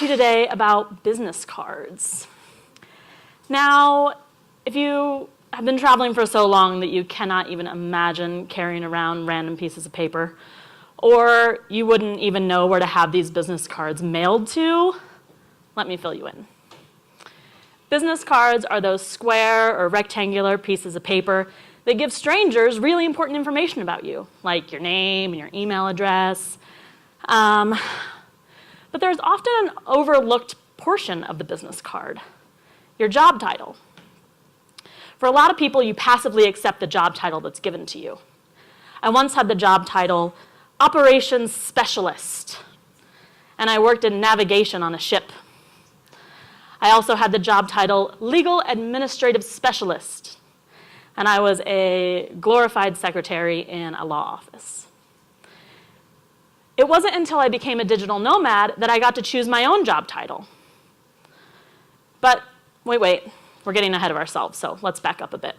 to you today about business cards. Now, if you have been traveling for so long that you cannot even imagine carrying around random pieces of paper, or you wouldn't even know where to have these business cards mailed to, let me fill you in. Business cards are those square or rectangular pieces of paper that give strangers really important information about you, like your name and your email address. But there's often an overlooked portion of the business card, your job title. For a lot of people, you passively accept the job title that's given to you. I once had the job title Operations Specialist, and I worked in navigation on a ship. I also had the job title Legal Administrative Specialist, and I was a glorified secretary in a law office. It wasn't until I became a digital nomad that I got to choose my own job title. But wait, we're getting ahead of ourselves, so let's back up a bit.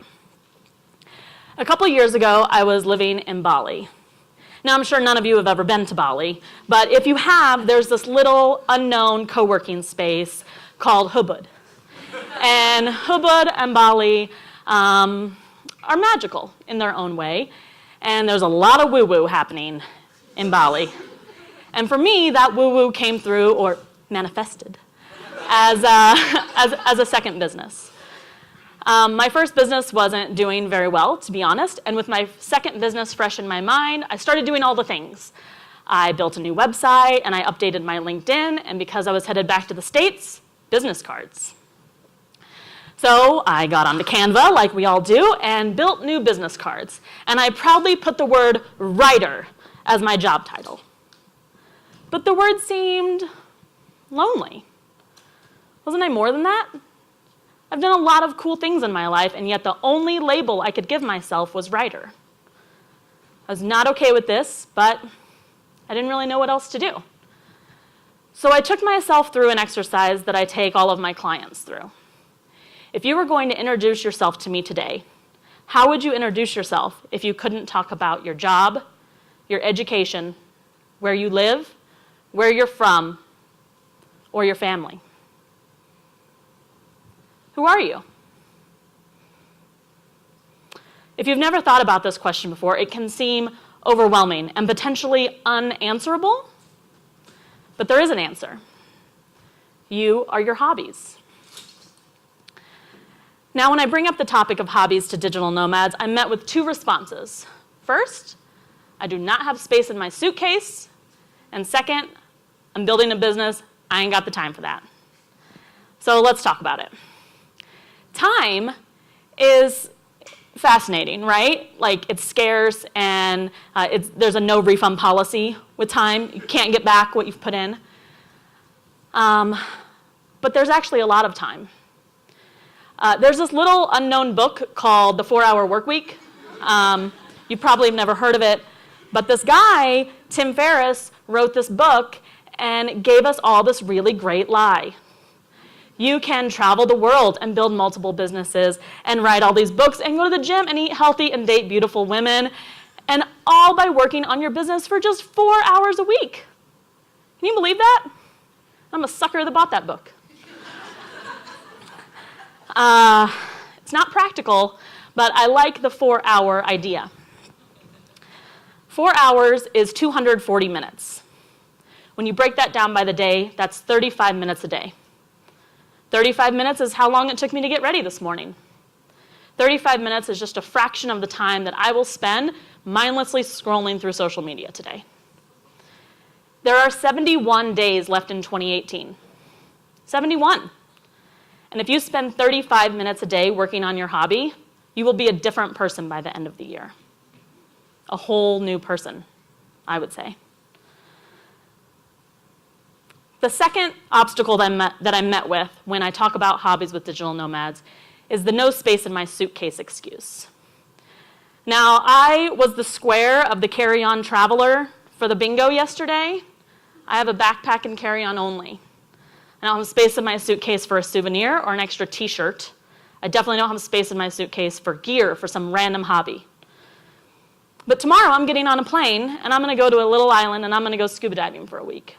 A couple years ago, I was living in Bali. Now, I'm sure none of you have ever been to Bali, but if you have, there's this little unknown co-working space called Ubud. And Ubud and Bali are magical in their own way, and there's a lot of woo-woo happening in Bali. And for me, that woo-woo came through, or manifested, as a second business. My first business wasn't doing very well, to be honest, and with my second business fresh in my mind, I started doing all the things. I built a new website, and I updated my LinkedIn, and because I was headed back to the States, business cards. So I got onto Canva, like we all do, and built new business cards. And I proudly put the word writer as my job title. But the word seemed lonely. Wasn't I more than that? I've done a lot of cool things in my life, and yet the only label I could give myself was writer. I was not okay with this, but I didn't really know what else to do. So I took myself through an exercise that I take all of my clients through. If you were going to introduce yourself to me today, how would you introduce yourself if you couldn't talk about your job, your education, where you live, where you're from, or your family? Who are you? If you've never thought about this question before, it can seem overwhelming and potentially unanswerable, but there is an answer. You are your hobbies. Now, when I bring up the topic of hobbies to digital nomads, I'm met with two responses. First, I do not have space in my suitcase, and second, I'm building a business, I ain't got the time for that. So let's talk about it. Time is fascinating, right? Like, it's scarce, and there's a no refund policy with time. You can't get back what you've put in. But there's actually a lot of time. There's this little unknown book called The 4-Hour Workweek. You probably have never heard of it, but this guy, Tim Ferriss, wrote this book and gave us all this really great lie. You can travel the world and build multiple businesses and write all these books and go to the gym and eat healthy and date beautiful women, and all by working on your business for just 4 hours a week. Can you believe that? I'm a sucker that bought that book. It's not practical, but I like the 4-hour idea. 4 hours is 240 minutes. When you break that down by the day, that's 35 minutes a day. 35 minutes is how long it took me to get ready this morning. 35 minutes is just a fraction of the time that I will spend mindlessly scrolling through social media today. There are 71 days left in 2018. 71. And if you spend 35 minutes a day working on your hobby, you will be a different person by the end of the year. A whole new person, I would say. The second obstacle that I'm met with when I talk about hobbies with digital nomads is the no space in my suitcase excuse. Now, I was the square of the carry-on traveler for the bingo yesterday. I have a backpack and carry-on only. I don't have space in my suitcase for a souvenir or an extra t-shirt. I definitely don't have space in my suitcase for gear for some random hobby. But tomorrow I'm getting on a plane and I'm going to go to a little island and I'm going to go scuba diving for a week.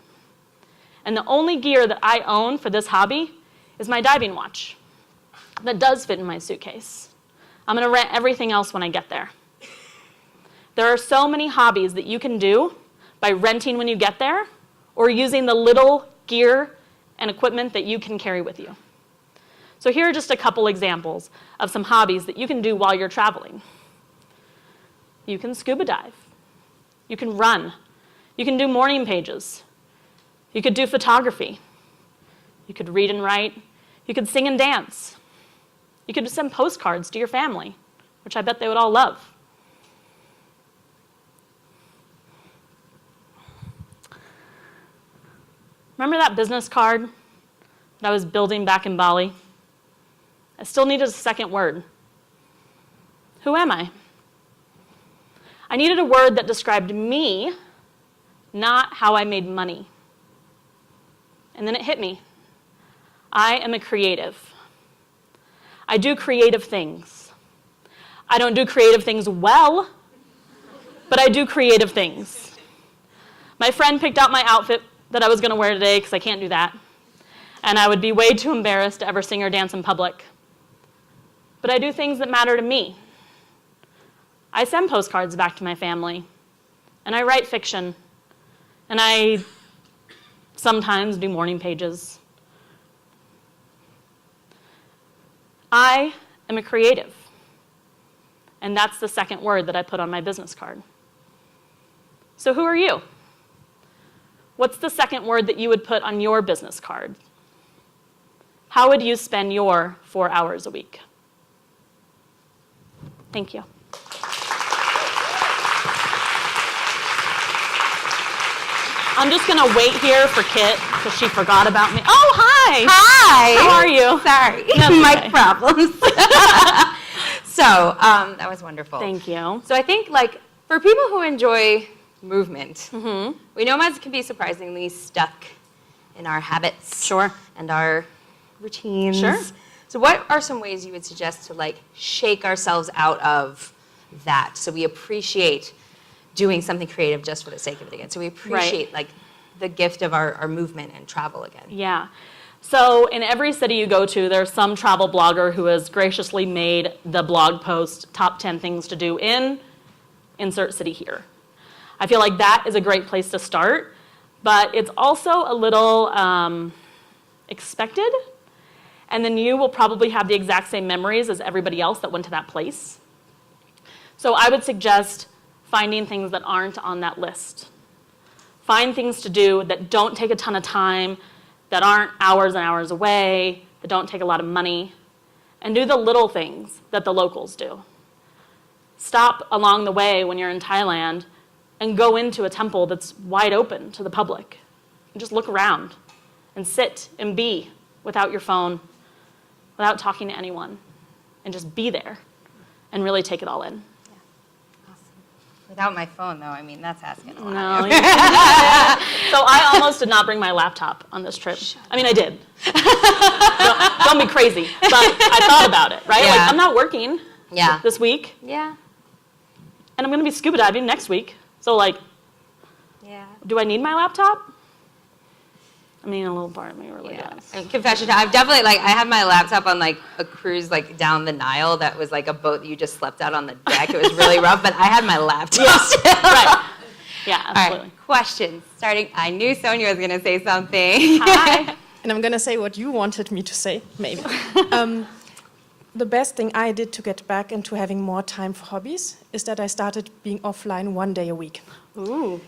And the only gear that I own for this hobby is my diving watch that does fit in my suitcase. I'm going to rent everything else when I get there. There are so many hobbies that you can do by renting when you get there or using the little gear and equipment that you can carry with you. So here are just a couple examples of some hobbies that you can do while you're traveling. You can scuba dive. You can run. You can do morning pages. You could do photography. You could read and write. You could sing and dance. You could send postcards to your family, which I bet they would all love. Remember that business card that I was building back in Bali? I still needed a second word. Who am I? I needed a word that described me, not how I made money. And then it hit me. I am a creative. I do creative things. I don't do creative things well, but I do creative things. My friend picked out my outfit that I was going to wear today because I can't do that. And I would be way too embarrassed to ever sing or dance in public. But I do things that matter to me. I send postcards back to my family. And I write fiction. And I sometimes do morning pages. I am a creative. And that's the second word that I put on my business card. So who are you? What's the second word that you would put on your business card? How would you spend your 4 hours a week? Thank you. I'm just going to wait here for Kit because she forgot about me. Oh, hi. Hi. How are you? Sorry. That's Mic problems. So that was wonderful. Thank you. So I think like for people who enjoy movement, we nomads can be surprisingly stuck in our habits and our routines. Sure. So what are some ways you would suggest to like shake ourselves out of that so we appreciate doing something creative just for the sake of it again? So we appreciate like the gift of our movement and travel again. Yeah. So in every city you go to, there's some travel blogger who has graciously made the blog post top 10 things to do in insert city here. I feel like that is a great place to start, but it's also a little expected, and then you will probably have the exact same memories as everybody else that went to that place. So I would suggest finding things that aren't on that list. Find things to do that don't take a ton of time, that aren't hours and hours away, that don't take a lot of money, and do the little things that the locals do. Stop along the way when you're in Thailand and go into a temple that's wide open to the public. And just look around and sit and be without your phone, without talking to anyone, and just be there and really take it all in. Without my phone, though, I mean, that's asking a lot. No. So I almost did not bring my laptop on this trip. I mean, I did. Don't be crazy. But I thought about it, right? Yeah. Like, I'm not working this week. Yeah. And I'm going to be scuba diving next week. So, like, do I need my laptop? I mean, a little part of me really does. I mean, confession, I've definitely, like, I had my laptop on, like, a cruise, like, down the Nile that was, like, a boat that you just slept out on the deck. It was really rough, but I had my laptop still. Right. Yeah, absolutely. All right, questions. Starting, I knew Sonia was going to say something. Hi. And I'm going to say what you wanted me to say, maybe. The best thing I did to get back into having more time for hobbies is that I started being offline 1 day a week. Ooh.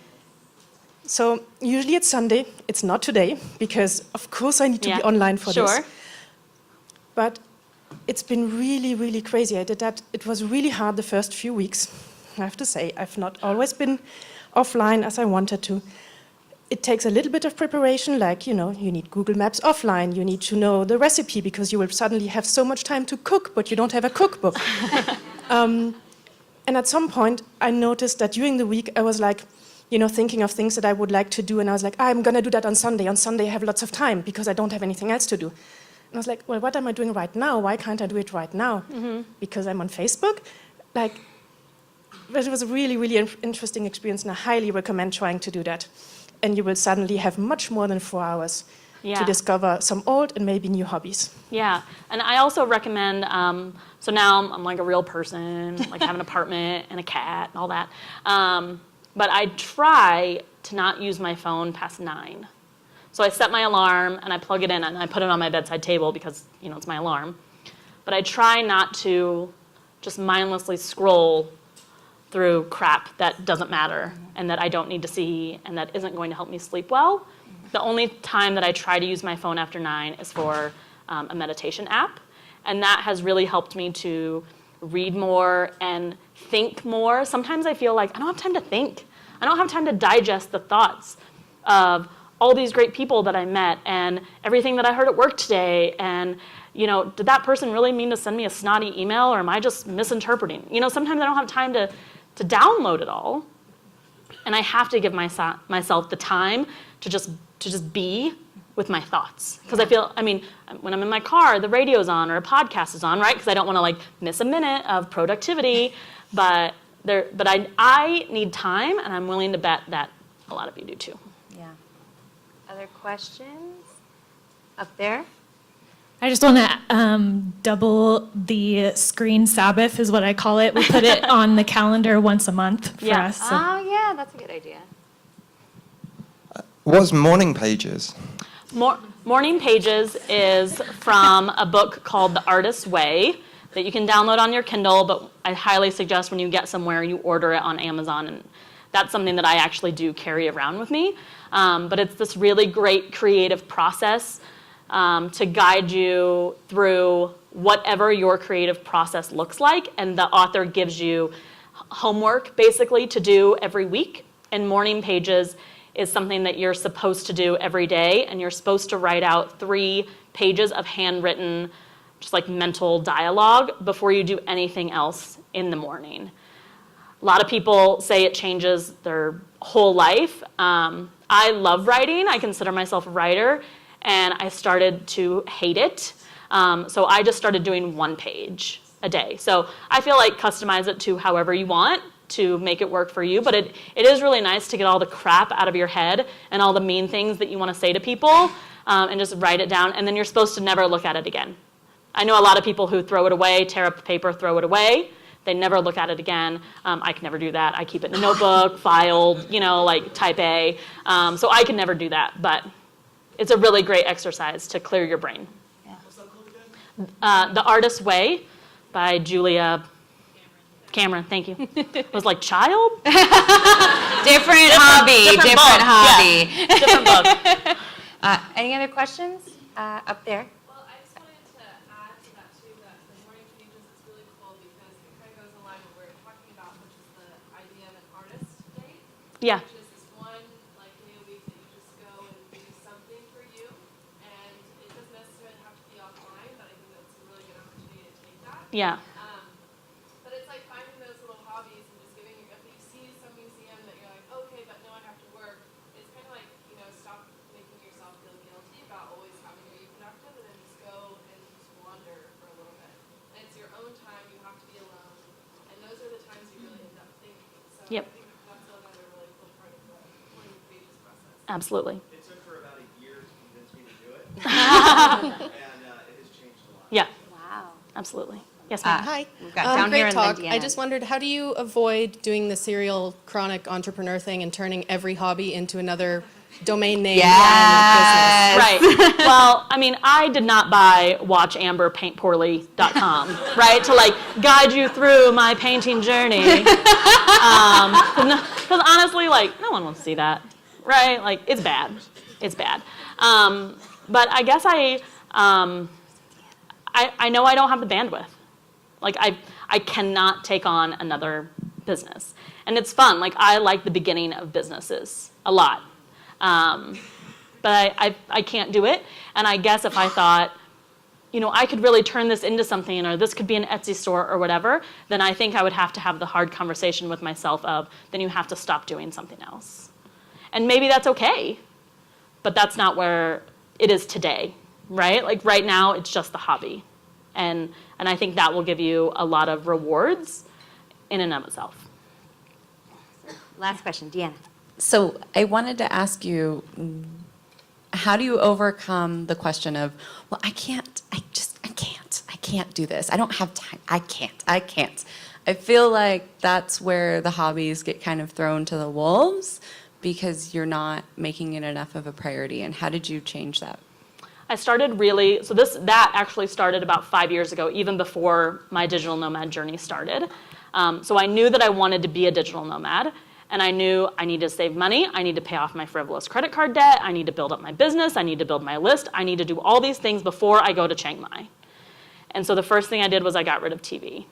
So usually it's Sunday. It's not today, because of course I need to be online for this. But it's been really, really crazy. I did that. It was really hard the first few weeks, I have to say. I've not always been offline as I wanted to. It takes a little bit of preparation, like, you know, you need Google Maps offline. You need to know the recipe because you will suddenly have so much time to cook, but you don't have a cookbook. And at some point, I noticed that during the week, I was like, you know, thinking of things that I would like to do. And I was like, I'm going to do that on Sunday. On Sunday, I have lots of time because I don't have anything else to do. And I was like, well, what am I doing right now? Why can't I do it right now? Because I'm on Facebook? Like, it was a really, really interesting experience, and I highly recommend trying to do that. and you will suddenly have much more than 4 hours to discover some old and maybe new hobbies. Yeah, and I also recommend, so now I'm like a real person, like have an apartment and a cat and all that, but I try to not use my phone past 9. So I set my alarm and I plug it in and I put it on my bedside table because, you know, it's my alarm. But I try not to just mindlessly scroll through crap that doesn't matter and that I don't need to see and that isn't going to help me sleep well. The only time that I try to use my phone after 9 is for a meditation app. And that has really helped me to read more and think more. Sometimes I feel like I don't have time to think. I don't have time to digest the thoughts of all these great people that I met and everything that I heard at work today. And, you know, did that person really mean to send me a snotty email or am I just misinterpreting? You know, sometimes I don't have time to download it all. And I have to give myself the time to just be with my thoughts. Because I feel, I mean, when I'm in my car, the radio's on or a podcast is on, right? Because I don't want to like miss a minute of productivity. But I need time, and I'm willing to bet that a lot of you do too. Yeah. Other questions? Up there? I just want to double the screen Sabbath is what I call it. We put it on the calendar once a month for us. So. Oh, yeah, that's a good idea. What's Morning Pages? Morning Pages is from a book called The Artist's Way that you can download on your Kindle, but I highly suggest when you get somewhere, you order it on Amazon, and that's something that I actually do carry around with me. But it's this really great creative process to guide you through whatever your creative process looks like, and the author gives you homework basically to do every week. And Morning Pages is something that you're supposed to do every day, and you're supposed to write out 3 pages of handwritten, just like mental dialogue before you do anything else in the morning. A lot of people say it changes their whole life. I love writing. I consider myself a writer, and I started to hate it. So I just started doing 1 page a day. So I feel like customize it to however you want to make it work for you, but it is really nice to get all the crap out of your head and all the mean things that you want to say to people and just write it down, and then you're supposed to never look at it again. I know a lot of people who throw it away, tear up the paper, throw it away. They never look at it again. I can never do that. I keep it in a notebook, filed, you know, like type A. So I can never do that, but it's a really great exercise to clear your brain. Yeah. What's that called again? The Artist's Way by Julia Cameron, thank you. It was like child? Different hobby. book. Hobby. Yeah. Different book. Any other questions? Up there. Well, I just wanted to add to that too, that the morning pages is really cool because it kind of goes in line with what we're talking about, which is the idea of an artist day. Yeah. Which is this one like day a week that you just go and do something for you, and it doesn't necessarily have to be offline, but I think that's a really good opportunity to take that. Yeah. But it's like finding those little hobbies and just giving your, if you see some museum that you're like, okay, but no, I have to work, it's kind of like, you know, stop making yourself feel guilty about always having to be productive and then just go and just wander for a little bit. And it's your own time, you have to be alone, and those are the times you really end up thinking. So Yep. I think that's another really cool part of the morning pages process. Absolutely. It took her about a year to convince me to do it, and it has changed a lot. Yeah, Wow. absolutely. Yes, ma'am. Hi. We've got down great here and then talk. Deanna. I just wondered, how do you avoid doing the serial chronic entrepreneur thing and turning every hobby into another domain name line of business? Right. Well, I mean, I did not buy watchamberpaintpoorly.com, right, to like guide you through my painting journey. Because honestly, like, no one wants to see that, right? Like, it's bad. It's bad. But I guess I know I don't have the bandwidth. Like, I cannot take on another business. And it's fun. Like, I like the beginning of businesses a lot. But I can't do it. And I guess if I thought, you know, I could really turn this into something, or this could be an Etsy store or whatever, then I think I would have to have the hard conversation with myself of, then you have to stop doing something else. And maybe that's okay, but that's not where it is today, right? Like right now, it's just the hobby. And I think that will give you a lot of rewards in and of itself. Last question, Deanna. So I wanted to ask you, how do you overcome the question of, well, I can't do this. I don't have time. I can't. I feel like that's where the hobbies get kind of thrown to the wolves because you're not making it enough of a priority. And how did you change that? I started that actually started about 5 years ago, even before my digital nomad journey started. So I knew that I wanted to be a digital nomad, and I knew I need to save money, I need to pay off my frivolous credit card debt, I need to build up my business, I need to build my list, I need to do all these things before I go to Chiang Mai. And so the first thing I did was I got rid of TV.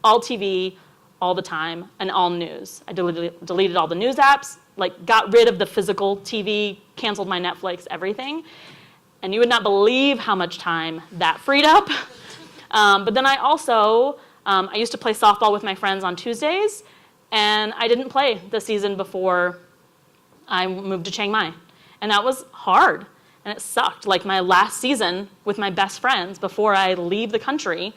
All TV, all the time, and all news. I deleted all the news apps, like got rid of the physical TV, canceled my Netflix, everything. And you would not believe how much time that freed up. But then I also, I used to play softball with my friends on Tuesdays, and I didn't play the season before I moved to Chiang Mai. And that was hard, and it sucked. Like my last season with my best friends before I leave the country,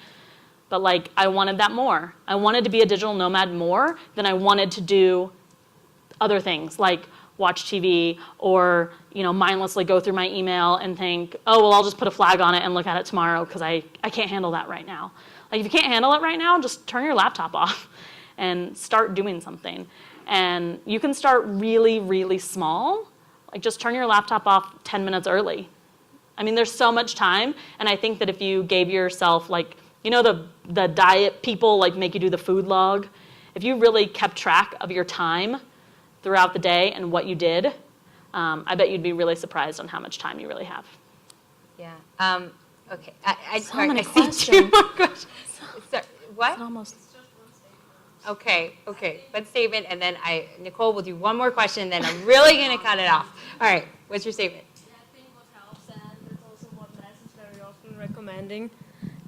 but like I wanted that more. I wanted to be a digital nomad more than I wanted to do other things, like watch TV or mindlessly go through my email and think, oh, well, I'll just put a flag on it and look at it tomorrow because I can't handle that right now. Like if you can't handle it right now, just turn your laptop off and start doing something. And you can start really, really small. Like just turn your laptop off 10 minutes early. I mean, there's so much time. And I think that if you gave yourself like, the diet people like make you do the food log. If you really kept track of your time throughout the day and what you did, I bet you'd be really surprised on how much time you really have. Yeah. Okay. I So many see questions. 2 more questions. Sorry, what? Almost. Okay. One statement, and then Nicole will do one more question, and then I'm really going to cut it off. All right. What's your statement? Yeah, I think what helps, and it's also what Les is very often recommending.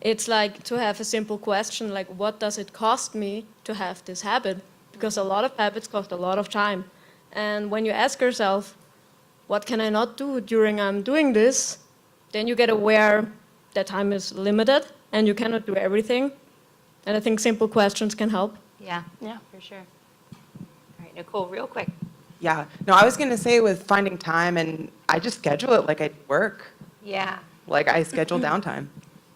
It's like to have a simple question like, what does it cost me to have this habit? Because a lot of habits cost a lot of time. And when you ask yourself, what can I not do during I'm doing this? Then you get aware that time is limited and you cannot do everything. And I think simple questions can help. Yeah, for sure. All right, Nicole, real quick. Yeah. No, I was going to say with finding time, and I just schedule it like I work. Yeah. Like I schedule downtime.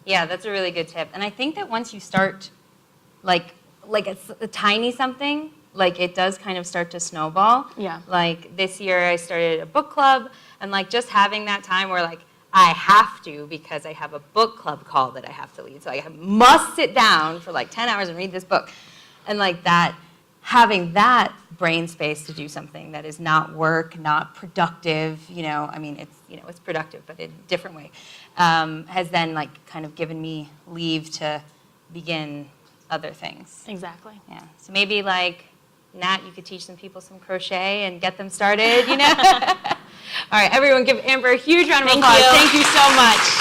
Yeah, that's a really good tip. And I think that once you start, like a tiny something, like it does kind of start to snowball. Yeah. Like this year I started a book club, and like just having that time where like I have to because I have a book club call that I have to lead. So I must sit down for like 10 hours and read this book. And like that, having that brain space to do something that is not work, not productive, I mean, it's productive, but in a different way, has then like kind of given me leave to begin other things. Exactly. Yeah. So maybe like, Nat, you could teach some people some crochet and get them started, All right, everyone give Amber a huge round of applause. Thank you so much.